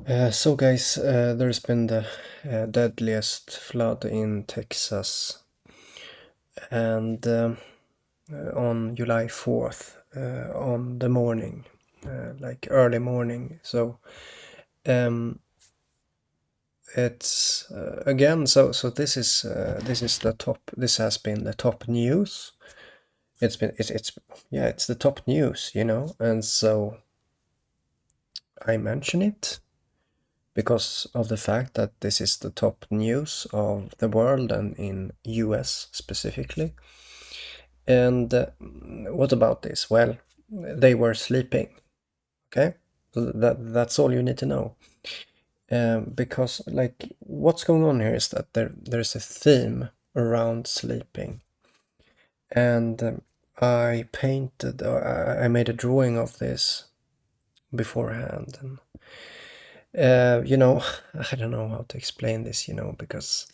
So guys, there's been the deadliest flood in Texas, and on July 4th, on the morning, like early morning. So um, it's again. So this is the top. This has been the top news. It's yeah, it's the top news, and so I mention it because of the fact that this is the top news of the world and in US specifically. And what about this? Well, they were sleeping. Okay, so that's all you need to know. Because like what's going on here is that there's a theme around sleeping, and I painted or I made a drawing of this beforehand, and I don't know how to explain this, because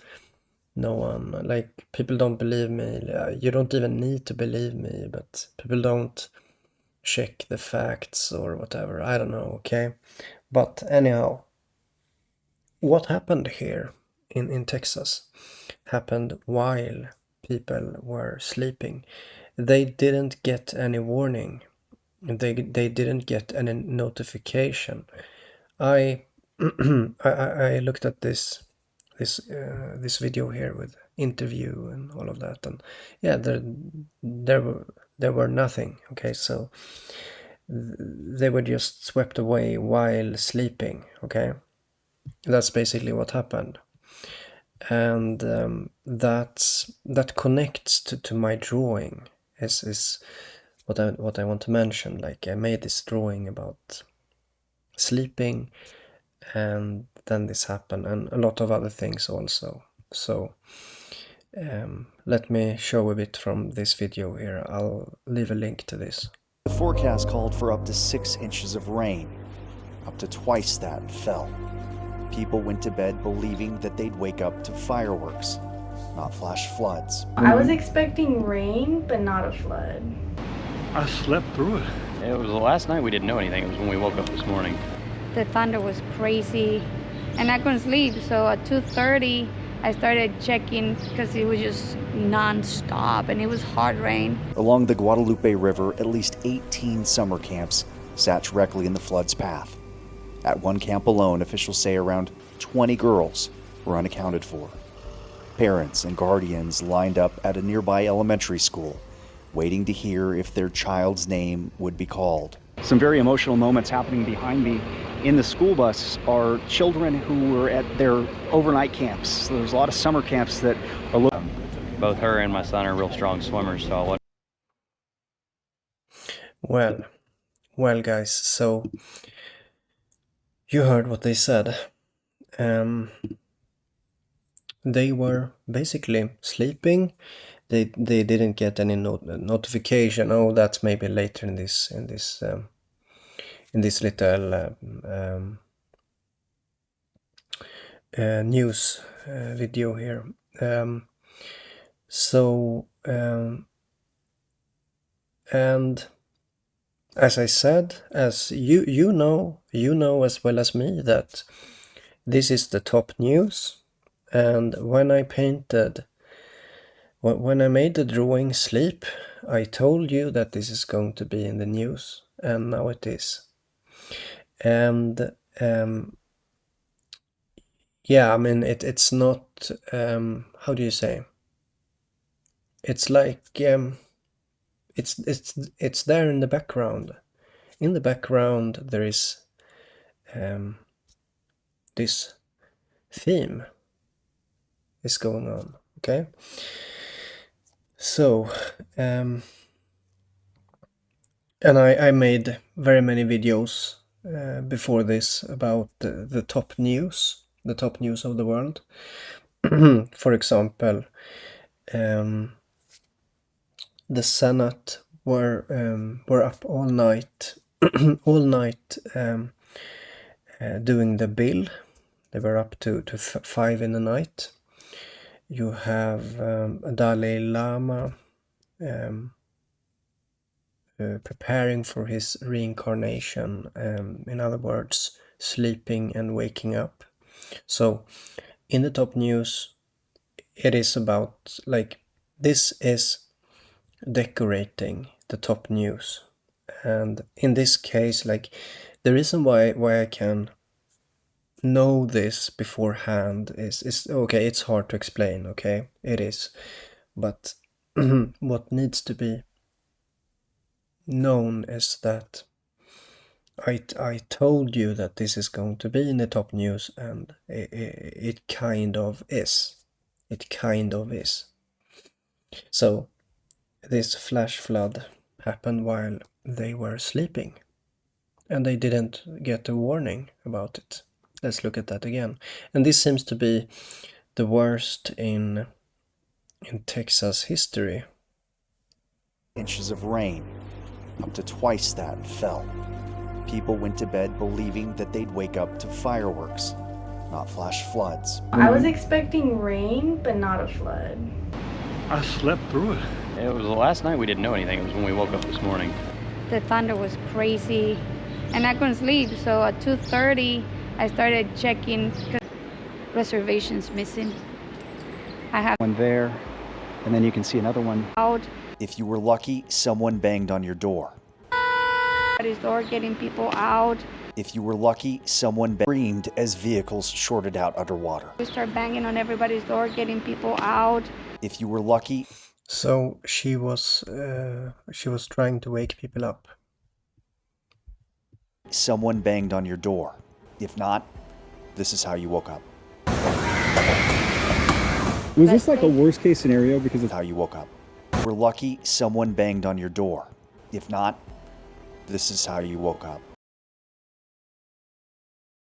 no one, like, people don't believe me. You don't even need to believe me, but people don't check the facts or whatever. I don't know, okay? But anyhow, what happened here in Texas happened while people were sleeping. They didn't get any warning. They didn't get any notification. I I looked at this video here with interview and all of that, and yeah, there were nothing. Okay, so they were just swept away while sleeping. Okay, that's basically what happened, and that connects to my drawing. Is what I want to mention. Like, I made this drawing about sleeping, and then this happened, and a lot of other things also. So let me show a bit from this video here. I'll leave a link to this. The forecast called for up to 6 inches of rain. Up to twice that fell. People went to bed believing that they'd wake up to fireworks, not flash floods. I was expecting rain, but not a flood. I slept through it. It was the last night we didn't know anything. It was when we woke up this morning. The thunder was crazy and I couldn't sleep, so at 2:30 I started checking because it was just non-stop and it was hard rain. Along the Guadalupe River, at least 18 summer camps sat directly in the flood's path. At one camp alone, officials say around 20 girls were unaccounted for. Parents and guardians lined up at a nearby elementary school, waiting to hear if their child's name would be called. Some very emotional moments happening behind me. In the school bus are children who were at their overnight camps. There's a lot of summer camps that are Both her and my son are real strong swimmers, so I wasn't. Well, guys, so you heard what they said. They were basically sleeping. They didn't get any notification. Oh, that's maybe later in this little news video here. And as I said, as you know as well as me, that this is the top news. And when I made the drawing Sleep, I told you that this is going to be in the news, and now it is. And yeah, I mean, it's not, how do you say? It's like, it's there in the background. In the background, there is this theme is going on, okay? So, and I made very many videos before this about the top news of the world. For example, the Senate were up all night, doing the bill. They were up to 5 in the night. You have Dalai Lama preparing for his reincarnation. In other words, sleeping and waking up. So in the top news, it is about, like, this is decorating the top news. And in this case, like, the reason why I can know this beforehand is okay, it's hard to explain, okay? It is. But what needs to be known is that I told you that this is going to be in the top news, and it kind of is. It kind of is. So this flash flood happened while they were sleeping, and they didn't get a warning about it. Let's look at that again. And this seems to be the worst in Texas history. Inches of rain, up to twice that, fell. People went to bed believing that they'd wake up to fireworks, not flash floods. I was expecting rain, but not a flood. I slept through it. It was the last night we didn't know anything. It was when we woke up this morning. The thunder was crazy, and I couldn't sleep. So at 2:30, I started checking because reservations missing. I have One there, and then you can see another one. out If you were lucky, someone banged on your door. everybody's door, getting people out. If you were lucky, someone screamed as vehicles shorted out underwater. We start banging on everybody's door, getting people out. If you were lucky, So she was trying to wake people up. someone banged on your door. If not, this is how you woke up. Was this like a worst case scenario because of How you woke up. If you were lucky, someone banged on your door. If not, this is how you woke up.